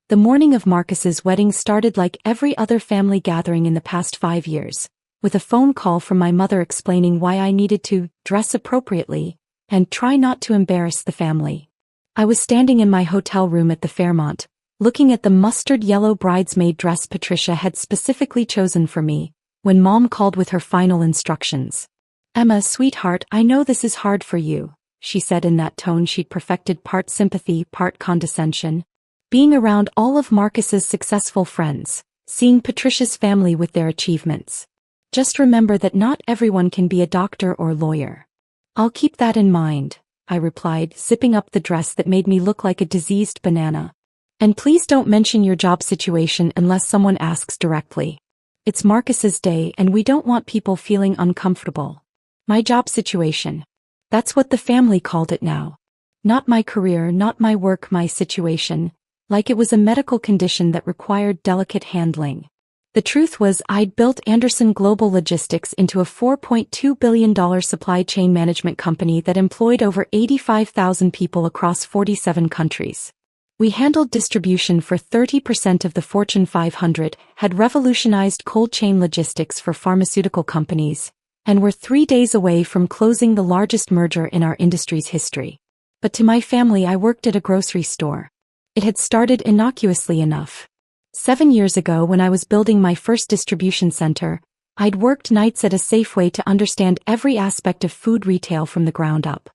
The morning of Marcus's wedding started like every other family gathering in the past 5 years, with a phone call from my mother explaining why I needed to dress appropriately and try not to embarrass the family. I was standing in my hotel room at the Fairmont, looking at the mustard yellow bridesmaid dress Patricia had specifically chosen for me, when Mom called with her final instructions. "Emma, sweetheart, I know this is hard for you," she said in that tone she'd perfected, part sympathy, part condescension. Being around all of Marcus's successful friends, seeing Patricia's family with their achievements. "Just remember that not everyone can be a doctor or lawyer." "I'll keep that in mind," I replied, zipping up the dress that made me look like a diseased banana. "And please don't mention your job situation unless someone asks directly. It's Marcus's day and we don't want people feeling uncomfortable." My job situation. That's what the family called it now. Not my career, not my work, my situation. Like it was a medical condition that required delicate handling. The truth was I'd built Anderson Global Logistics into a $4.2 billion supply chain management company that employed over 85,000 people across 47 countries. We handled distribution for 30% of the Fortune 500, had revolutionized cold chain logistics for pharmaceutical companies, and were 3 days away from closing the largest merger in our industry's history. But to my family, I worked at a grocery store. It had started innocuously enough. 7 years ago, when I was building my first distribution center, I'd worked nights at a Safeway to understand every aspect of food retail from the ground up.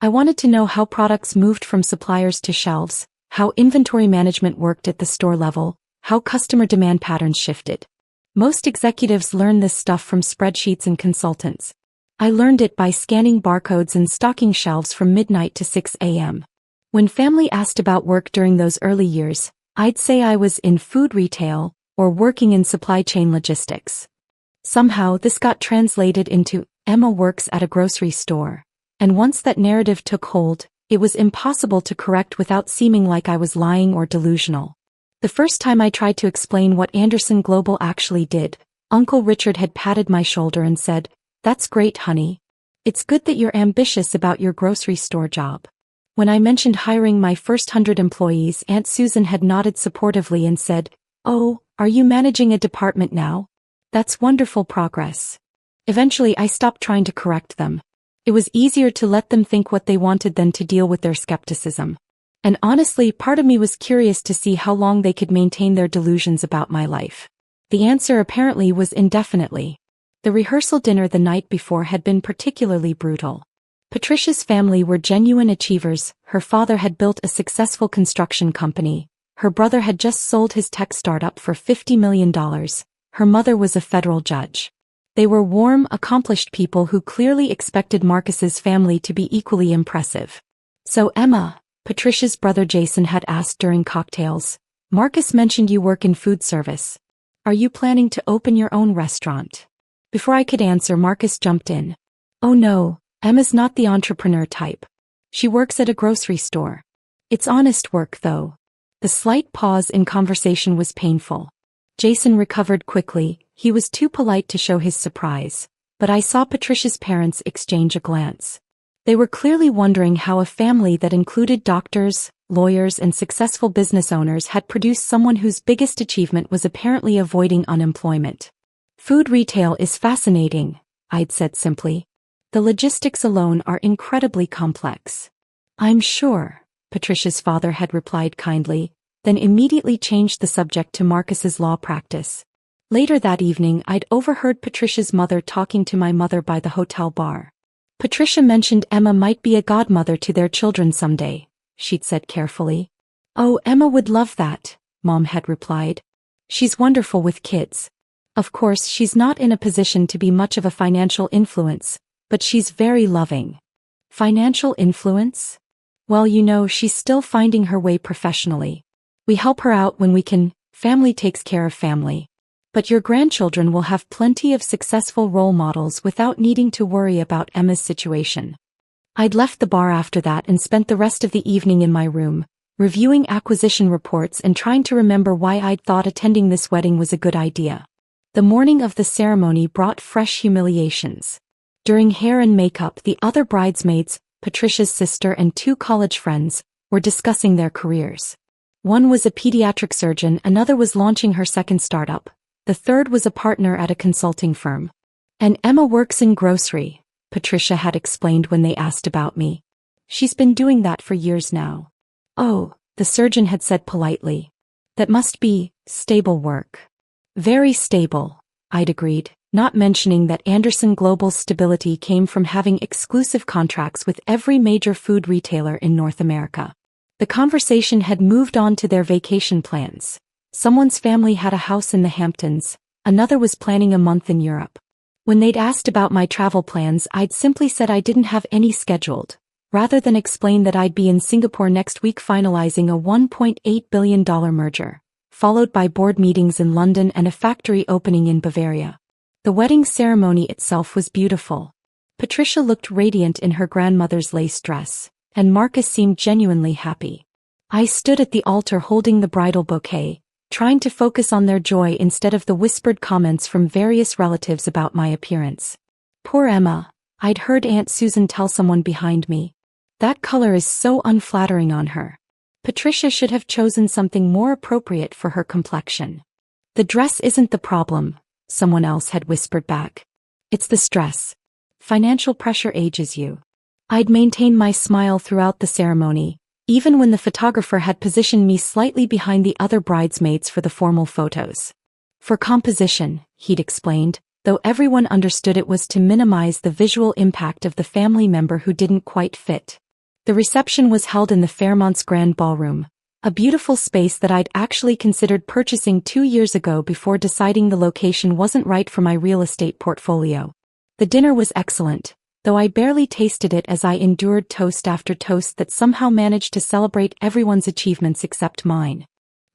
I wanted to know how products moved from suppliers to shelves, how inventory management worked at the store level, how customer demand patterns shifted. Most executives learn this stuff from spreadsheets and consultants. I learned it by scanning barcodes and stocking shelves from midnight to 6 a.m. When family asked about work during those early years, I'd say I was in food retail or working in supply chain logistics. Somehow this got translated into Emma works at a grocery store, and once that narrative took hold, it was impossible to correct without seeming like I was lying or delusional. The first time I tried to explain what Anderson Global actually did, Uncle Richard had patted my shoulder and said, "That's great, honey. It's good that you're ambitious about your grocery store job." When I mentioned hiring my first 100 employees, Aunt Susan had nodded supportively and said, "Oh, are you managing a department now? That's wonderful progress." Eventually I stopped trying to correct them. It was easier to let them think what they wanted than to deal with their skepticism. And honestly, part of me was curious to see how long they could maintain their delusions about my life. The answer apparently was indefinitely. The rehearsal dinner the night before had been particularly brutal. Patricia's family were genuine achievers. Her father had built a successful construction company. Her brother had just sold his tech startup for $50 million. Her mother was a federal judge. They were warm, accomplished people who clearly expected Marcus's family to be equally impressive. "So Emma," Patricia's brother Jason had asked during cocktails, "Marcus mentioned you work in food service. Are you planning to open your own restaurant?" Before I could answer, Marcus jumped in. "Oh no, Emma's not the entrepreneur type. She works at a grocery store. It's honest work though." The slight pause in conversation was painful. Jason recovered quickly. He was too polite to show his surprise, but I saw Patricia's parents exchange a glance. They were clearly wondering how a family that included doctors, lawyers, and successful business owners had produced someone whose biggest achievement was apparently avoiding unemployment. "Food retail is fascinating," I'd said simply. "The logistics alone are incredibly complex." "I'm sure," Patricia's father had replied kindly, then immediately changed the subject to Marcus's law practice. Later that evening, I'd overheard Patricia's mother talking to my mother by the hotel bar. "Patricia mentioned Emma might be a godmother to their children someday," she'd said carefully. "Oh, Emma would love that," Mom had replied. "She's wonderful with kids. Of course, she's not in a position to be much of a financial influence, but she's very loving." Financial influence? Well, she's still finding her way professionally. We help her out when we can. Family takes care of family. But your grandchildren will have plenty of successful role models without needing to worry about Emma's situation. I'd left the bar after that and spent the rest of the evening in my room, reviewing acquisition reports and trying to remember why I'd thought attending this wedding was a good idea. The morning of the ceremony brought fresh humiliations. During hair and makeup, the other bridesmaids, Patricia's sister and 2 college friends, were discussing their careers. One was a pediatric surgeon, another was launching her second startup, the third was a partner at a consulting firm. And Emma works in grocery, Patricia had explained when they asked about me. She's been doing that for years now. Oh, the surgeon had said politely. That must be stable work. Very stable, I'd agreed, not mentioning that Anderson Global's stability came from having exclusive contracts with every major food retailer in North America. The conversation had moved on to their vacation plans. Someone's family had a house in the Hamptons, another was planning a month in Europe. When they'd asked about my travel plans, I'd simply said I didn't have any scheduled, rather than explain that I'd be in Singapore next week finalizing a $1.8 billion merger, followed by board meetings in London and a factory opening in Bavaria. The wedding ceremony itself was beautiful. Patricia looked radiant in her grandmother's lace dress, and Marcus seemed genuinely happy. I stood at the altar holding the bridal bouquet, trying to focus on their joy instead of the whispered comments from various relatives about my appearance. Poor Emma, I'd heard Aunt Susan tell someone behind me. That color is so unflattering on her. Patricia should have chosen something more appropriate for her complexion. The dress isn't the problem, someone else had whispered back. It's the stress. Financial pressure ages you. I'd maintained my smile throughout the ceremony, even when the photographer had positioned me slightly behind the other bridesmaids for the formal photos. For composition, he'd explained, though everyone understood it was to minimize the visual impact of the family member who didn't quite fit. The reception was held in the Fairmont's Grand Ballroom, a beautiful space that I'd actually considered purchasing 2 years ago before deciding the location wasn't right for my real estate portfolio. The dinner was excellent, though I barely tasted it as I endured toast after toast that somehow managed to celebrate everyone's achievements except mine.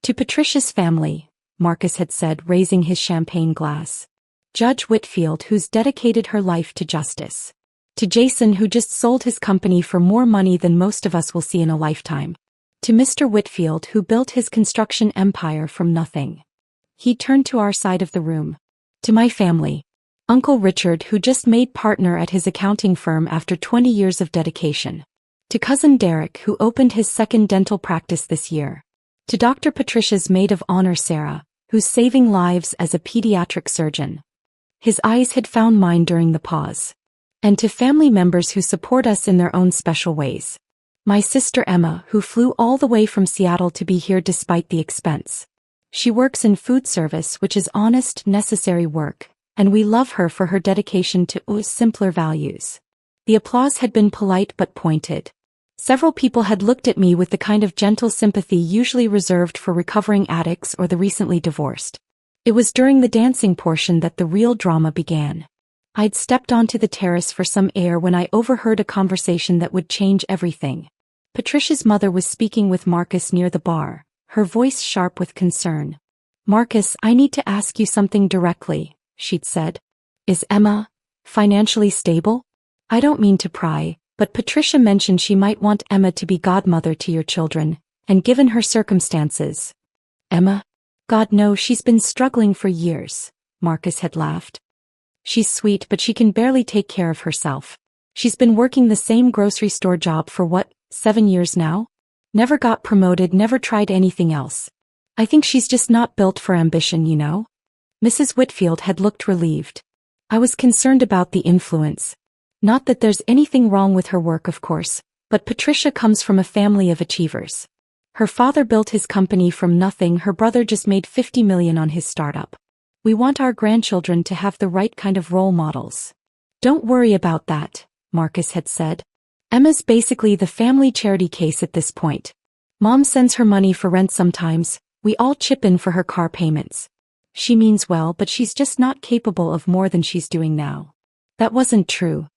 To Patricia's family, Marcus had said, raising his champagne glass. Judge Whitfield, who's dedicated her life to justice. To Jason, who just sold his company for more money than most of us will see in a lifetime. To Mr. Whitfield, who built his construction empire from nothing. He turned to our side of the room. To my family. Uncle Richard, who just made partner at his accounting firm after 20 years of dedication. To Cousin Derek, who opened his second dental practice this year. To Dr. Patricia's maid of honor Sarah, who's saving lives as a pediatric surgeon. His eyes had found mine during the pause. And to family members who support us in their own special ways. My sister Emma, who flew all the way from Seattle to be here despite the expense. She works in food service, which is honest, necessary work, and we love her for her dedication to simpler values. The applause had been polite but pointed. Several people had looked at me with the kind of gentle sympathy usually reserved for recovering addicts or the recently divorced. It was during the dancing portion that the real drama began. I'd stepped onto the terrace for some air when I overheard a conversation that would change everything. Patricia's mother was speaking with Marcus near the bar, her voice sharp with concern. "Marcus, I need to ask you something directly," she'd said. "Is Emma financially stable? I don't mean to pry, but Patricia mentioned she might want Emma to be godmother to your children, and given her circumstances." "Emma? God, no, she's been struggling for years," Marcus had laughed. "She's sweet, but she can barely take care of herself. She's been working the same grocery store job for 7 years now? Never got promoted, never tried anything else. I think she's just not built for ambition, you know?" Mrs. Whitfield had looked relieved. I was concerned about the influence. Not that there's anything wrong with her work, of course, but Patricia comes from a family of achievers. Her father built his company from nothing, her brother just made $50 million on his startup. We want our grandchildren to have the right kind of role models. "Don't worry about that," Marcus had said. "Emma's basically the family charity case at this point. Mom sends her money for rent sometimes, we all chip in for her car payments. She means well, but she's just not capable of more than she's doing now." That wasn't true.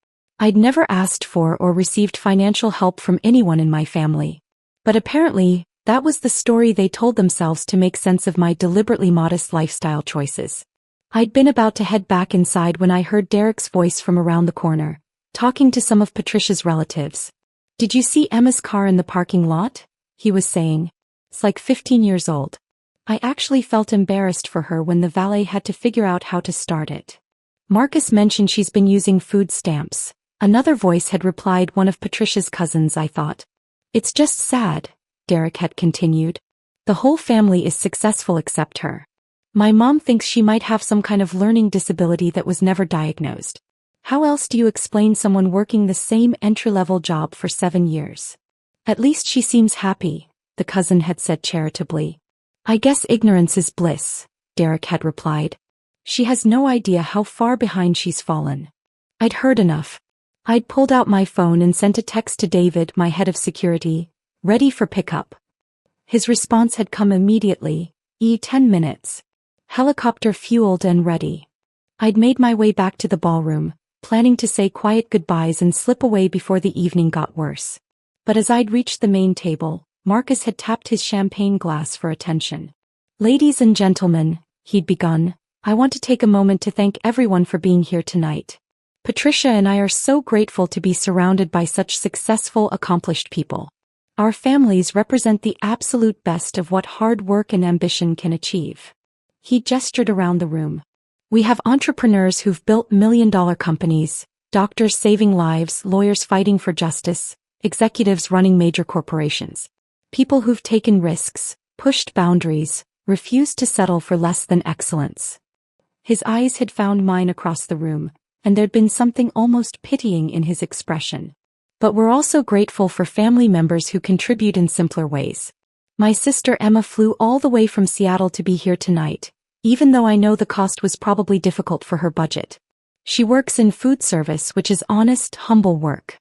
I'd never asked for or received financial help from anyone in my family. But apparently, that was the story they told themselves to make sense of my deliberately modest lifestyle choices. I'd been about to head back inside when I heard Derek's voice from around the corner, talking to some of Patricia's relatives. "Did you see Emma's car in the parking lot?" he was saying. "It's like 15 years old." I actually felt embarrassed for her when the valet had to figure out how to start it. Marcus mentioned she's been using food stamps. Another voice had replied, one of Patricia's cousins, I thought. "It's just sad," Derek had continued. The whole family is successful except her. My mom thinks she might have some kind of learning disability that was never diagnosed. How else do you explain someone working the same entry-level job for 7 years? At least she seems happy, the cousin had said charitably. I guess ignorance is bliss, Derek had replied. She has no idea how far behind she's fallen. I'd heard enough. I'd pulled out my phone and sent a text to David, my head of security, ready for pickup. His response had come immediately, 10 minutes. Helicopter fueled and ready. I'd made my way back to the ballroom, planning to say quiet goodbyes and slip away before the evening got worse. But as I'd reached the main table, Marcus had tapped his champagne glass for attention. Ladies and gentlemen, he'd begun, I want to take a moment to thank everyone for being here tonight. Patricia and I are so grateful to be surrounded by such successful, accomplished people. Our families represent the absolute best of what hard work and ambition can achieve. He gestured around the room. We have entrepreneurs who've built million-dollar companies, doctors saving lives, lawyers fighting for justice, executives running major corporations. People who've taken risks, pushed boundaries, refused to settle for less than excellence. His eyes had found mine across the room, and there'd been something almost pitying in his expression. But we're also grateful for family members who contribute in simpler ways. My sister Emma flew all the way from Seattle to be here tonight, even though I know the cost was probably difficult for her budget. She works in food service, which is honest, humble work.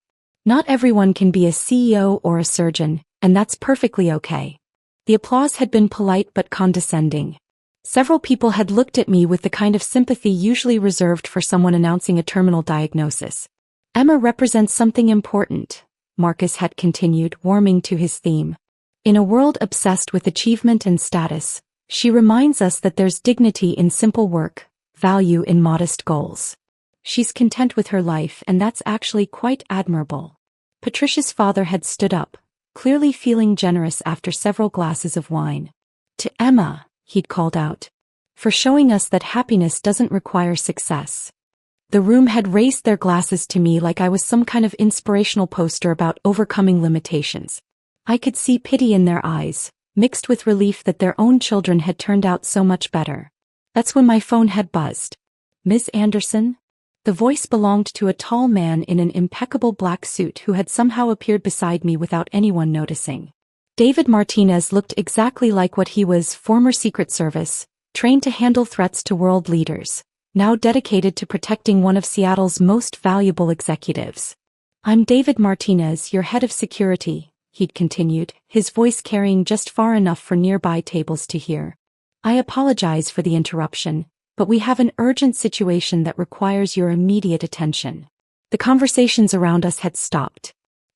Not everyone can be a CEO or a surgeon, and that's perfectly okay. The applause had been polite but condescending. Several people had looked at me with the kind of sympathy usually reserved for someone announcing a terminal diagnosis. Emma represents something important, Marcus had continued, warming to his theme. In a world obsessed with achievement and status, she reminds us that there's dignity in simple work, value in modest goals. She's content with her life, and that's actually quite admirable. Patricia's father had stood up, clearly feeling generous after several glasses of wine. To Emma, he'd called out, for showing us that happiness doesn't require success. The room had raised their glasses to me like I was some kind of inspirational poster about overcoming limitations. I could see pity in their eyes, mixed with relief that their own children had turned out so much better. That's when my phone had buzzed. Ms. Anderson? The voice belonged to a tall man in an impeccable black suit who had somehow appeared beside me without anyone noticing. David Martinez looked exactly like what he was, former Secret Service, trained to handle threats to world leaders, now dedicated to protecting one of Seattle's most valuable executives. I'm David Martinez, your head of security, he'd continued, his voice carrying just far enough for nearby tables to hear. I apologize for the interruption, but we have an urgent situation that requires your immediate attention. The conversations around us had stopped.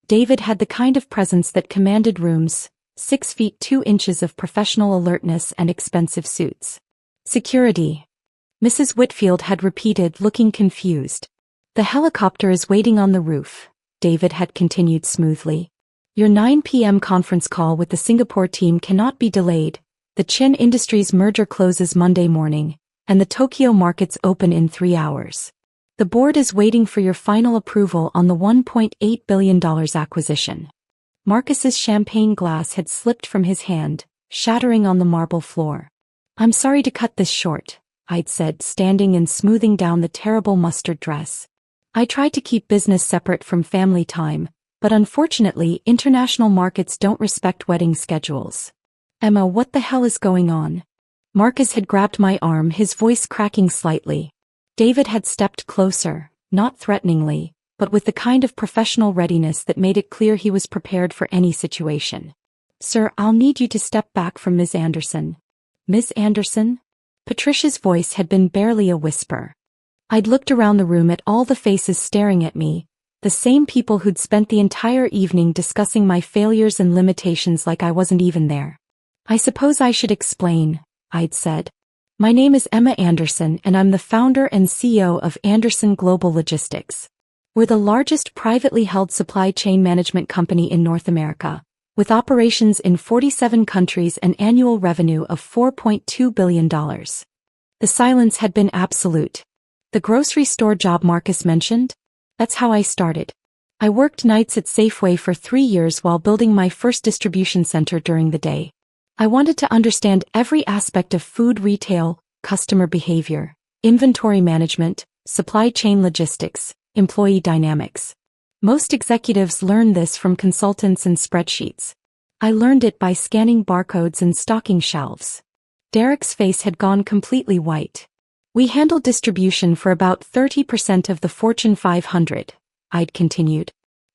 David had the kind of presence that commanded rooms, 6 feet 2 inches of professional alertness and expensive suits. Security. Mrs. Whitfield had repeated, looking confused. The helicopter is waiting on the roof, David had continued smoothly. Your 9 p.m. conference call with the Singapore team cannot be delayed. The Chin Industries merger closes Monday morning, and the Tokyo markets open in 3 hours. The board is waiting for your final approval on the $1.8 billion acquisition. Marcus's champagne glass had slipped from his hand, shattering on the marble floor. I'm sorry to cut this short, I'd said, standing and smoothing down the terrible mustard dress. I tried to keep business separate from family time, but unfortunately international markets don't respect wedding schedules. Emma, what the hell is going on? Marcus had grabbed my arm, his voice cracking slightly. David had stepped closer, not threateningly, but with the kind of professional readiness that made it clear he was prepared for any situation. Sir, I'll need you to step back from Ms. Anderson. Ms. Anderson? Patricia's voice had been barely a whisper. I'd looked around the room at all the faces staring at me, the same people who'd spent the entire evening discussing my failures and limitations like I wasn't even there. I suppose I should explain, I'd said. My name is Emma Anderson and I'm the founder and CEO of Anderson Global Logistics. We're the largest privately held supply chain management company in North America, with operations in 47 countries and annual revenue of $4.2 billion. The silence had been absolute. The grocery store job Marcus mentioned? That's how I started. I worked nights at Safeway for 3 years while building my first distribution center during the day. I wanted to understand every aspect of food retail, customer behavior, inventory management, supply chain logistics, employee dynamics. Most executives learn this from consultants and spreadsheets. I learned it by scanning barcodes and stocking shelves. Derek's face had gone completely white. We handle distribution for about 30% of the Fortune 500, I'd continued.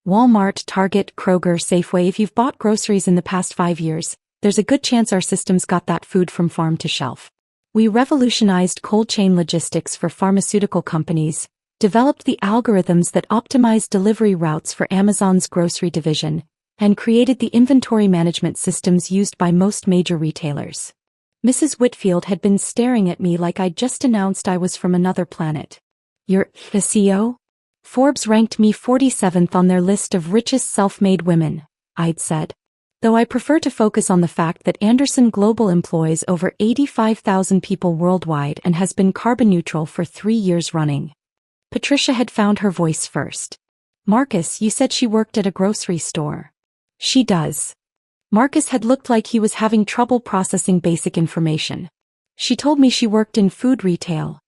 Walmart, Target, Kroger, Safeway. If you've bought groceries in the past 5 years, there's a good chance our systems got that food from farm to shelf. We revolutionized cold chain logistics for pharmaceutical companies, developed the algorithms that optimize delivery routes for Amazon's grocery division, and created the inventory management systems used by most major retailers. Mrs. Whitfield had been staring at me like I'd just announced I was from another planet. You're the CEO? Forbes ranked me 47th on their list of richest self-made women, I'd said. Though I prefer to focus on the fact that Anderson Global employs over 85,000 people worldwide and has been carbon neutral for 3 years running. Patricia had found her voice first. Marcus, you said she worked at a grocery store. She does. Marcus had looked like he was having trouble processing basic information. She told me she worked in food retail.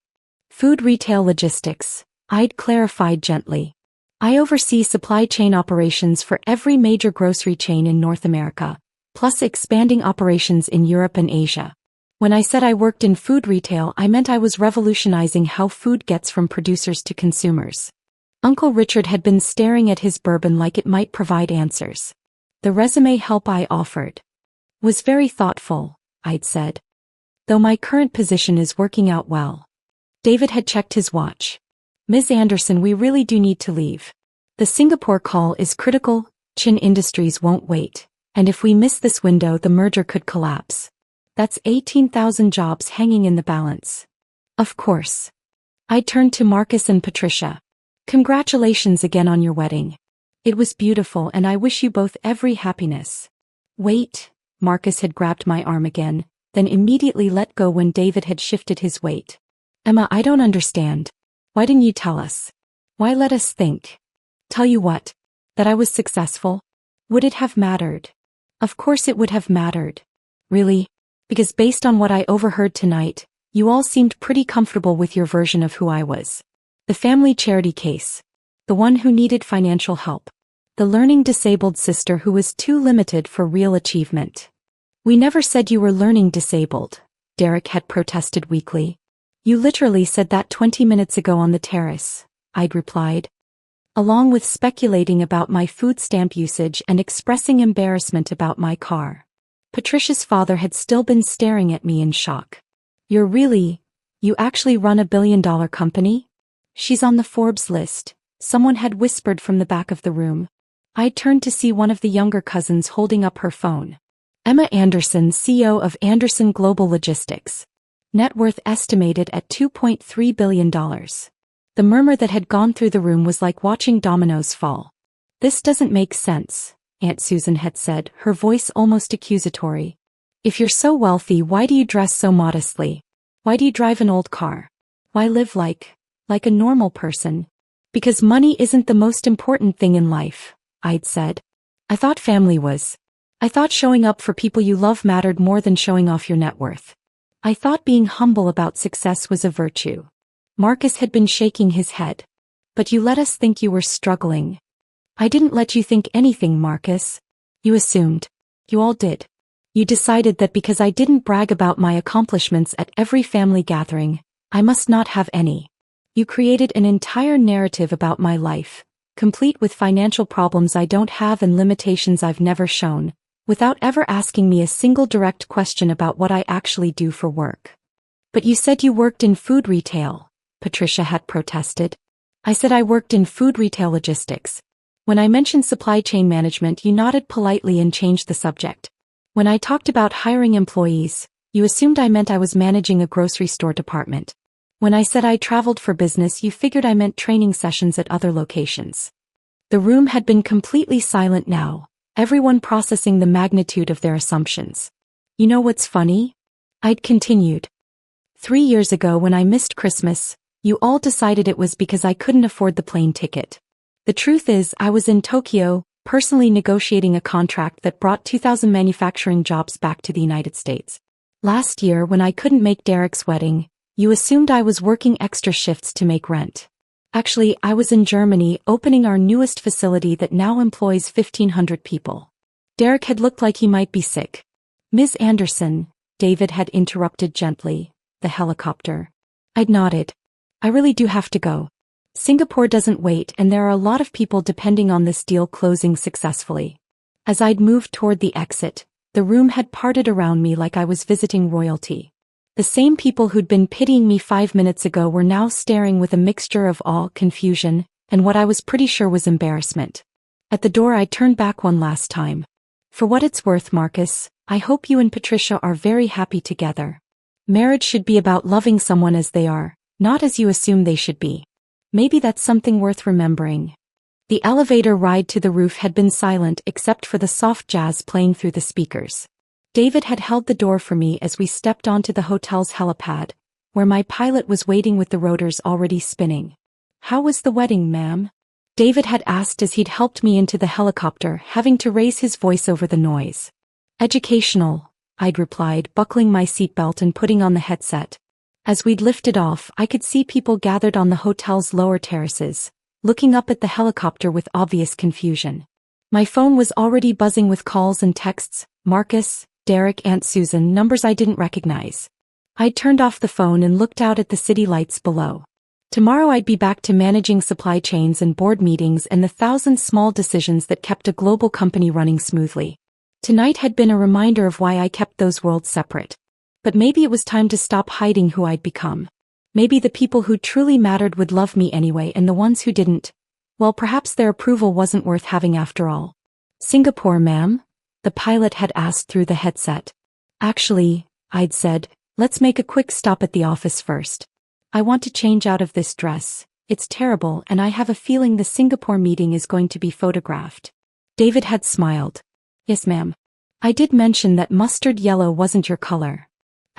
Food retail logistics, I'd clarified gently. I oversee supply chain operations for every major grocery chain in North America, plus expanding operations in Europe and Asia. When I said I worked in food retail, I meant I was revolutionizing how food gets from producers to consumers. Uncle Richard had been staring at his bourbon like it might provide answers. The resume help I offered was very thoughtful, I'd said. Though my current position is working out well. David had checked his watch. Ms. Anderson, we really do need to leave. The Singapore call is critical, Chin Industries won't wait, and if we miss this window the merger could collapse. That's 18,000 jobs hanging in the balance. Of course. I turned to Marcus and Patricia. Congratulations again on your wedding. It was beautiful and I wish you both every happiness. Wait, Marcus had grabbed my arm again, then immediately let go when David had shifted his weight. Emma, I don't understand. Why didn't you tell us? Why let us think? Tell you what? That I was successful? Would it have mattered? Of course it would have mattered. Really? Because based on what I overheard tonight, you all seemed pretty comfortable with your version of who I was. The family charity case. The one who needed financial help. The learning disabled sister who was too limited for real achievement. We never said you were learning disabled, Derek had protested weakly. You literally said that 20 minutes ago on the terrace, I'd replied. Along with speculating about my food stamp usage and expressing embarrassment about my car. Patricia's father had still been staring at me in shock. You actually run $1 billion company? She's on the Forbes list, someone had whispered from the back of the room. I turned to see one of the younger cousins holding up her phone. Emma Anderson, CEO of Anderson Global Logistics. Net worth estimated at $2.3 billion. The murmur that had gone through the room was like watching dominoes fall. This doesn't make sense, Aunt Susan had said, her voice almost accusatory. If you're so wealthy, why do you dress so modestly? Why do you drive an old car? Why live like a normal person? Because money isn't the most important thing in life, I'd said. I thought family was. I thought showing up for people you love mattered more than showing off your net worth. I thought being humble about success was a virtue. Marcus had been shaking his head. But you let us think you were struggling. I didn't let you think anything, Marcus. You assumed. You all did. You decided that because I didn't brag about my accomplishments at every family gathering, I must not have any. You created an entire narrative about my life, complete with financial problems I don't have and limitations I've never shown, without ever asking me a single direct question about what I actually do for work. But you said you worked in food retail, Patricia had protested. I said I worked in food retail logistics. When I mentioned supply chain management, you nodded politely and changed the subject. When I talked about hiring employees, you assumed I meant I was managing a grocery store department. When I said I traveled for business, you figured I meant training sessions at other locations. The room had been completely silent now, everyone processing the magnitude of their assumptions. You know what's funny? I'd continued. 3 years ago when I missed Christmas, you all decided it was because I couldn't afford the plane ticket. The truth is I was in Tokyo, personally negotiating a contract that brought 2,000 manufacturing jobs back to the United States. Last year, when I couldn't make Derek's wedding, you assumed I was working extra shifts to make rent. Actually, I was in Germany opening our newest facility that now employs 1,500 people. Derek had looked like he might be sick. Ms. Anderson, David had interrupted gently. The helicopter. I'd nodded. I really do have to go. Singapore doesn't wait, and there are a lot of people depending on this deal closing successfully. As I'd moved toward the exit, the room had parted around me like I was visiting royalty. The same people who'd been pitying me 5 minutes ago were now staring with a mixture of awe, confusion, and what I was pretty sure was embarrassment. At the door I turned back one last time. For what it's worth, Marcus, I hope you and Patricia are very happy together. Marriage should be about loving someone as they are, not as you assume they should be. Maybe that's something worth remembering. The elevator ride to the roof had been silent except for the soft jazz playing through the speakers. David had held the door for me as we stepped onto the hotel's helipad, where my pilot was waiting with the rotors already spinning. How was the wedding, ma'am? David had asked as he'd helped me into the helicopter, having to raise his voice over the noise. Educational, I'd replied, buckling my seatbelt and putting on the headset. As we'd lifted off, I could see people gathered on the hotel's lower terraces, looking up at the helicopter with obvious confusion. My phone was already buzzing with calls and texts. Marcus, Derek, Aunt Susan, numbers I didn't recognize. I'd turned off the phone and looked out at the city lights below. Tomorrow I'd be back to managing supply chains and board meetings and the 1,000 small decisions that kept a global company running smoothly. Tonight had been a reminder of why I kept those worlds separate. But maybe it was time to stop hiding who I'd become. Maybe the people who truly mattered would love me anyway, and the ones who didn't, well, perhaps their approval wasn't worth having after all. Singapore, ma'am? The pilot had asked through the headset. Actually, I'd said, let's make a quick stop at the office first. I want to change out of this dress. It's terrible, and I have a feeling the Singapore meeting is going to be photographed. David had smiled. Yes, ma'am. I did mention that mustard yellow wasn't your color.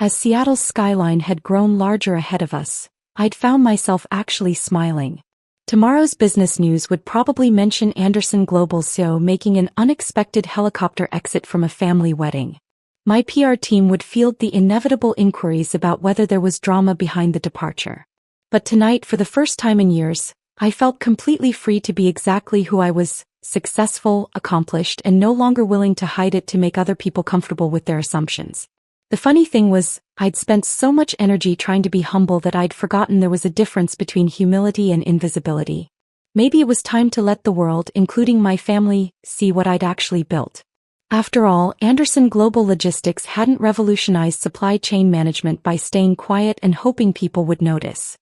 As Seattle's skyline had grown larger ahead of us, I'd found myself actually smiling. Tomorrow's business news would probably mention Anderson Global's CEO making an unexpected helicopter exit from a family wedding. My PR team would field the inevitable inquiries about whether there was drama behind the departure. But tonight, for the first time in years, I felt completely free to be exactly who I was, successful, accomplished, and no longer willing to hide it to make other people comfortable with their assumptions. The funny thing was, I'd spent so much energy trying to be humble that I'd forgotten there was a difference between humility and invisibility. Maybe it was time to let the world, including my family, see what I'd actually built. After all, Anderson Global Logistics hadn't revolutionized supply chain management by staying quiet and hoping people would notice.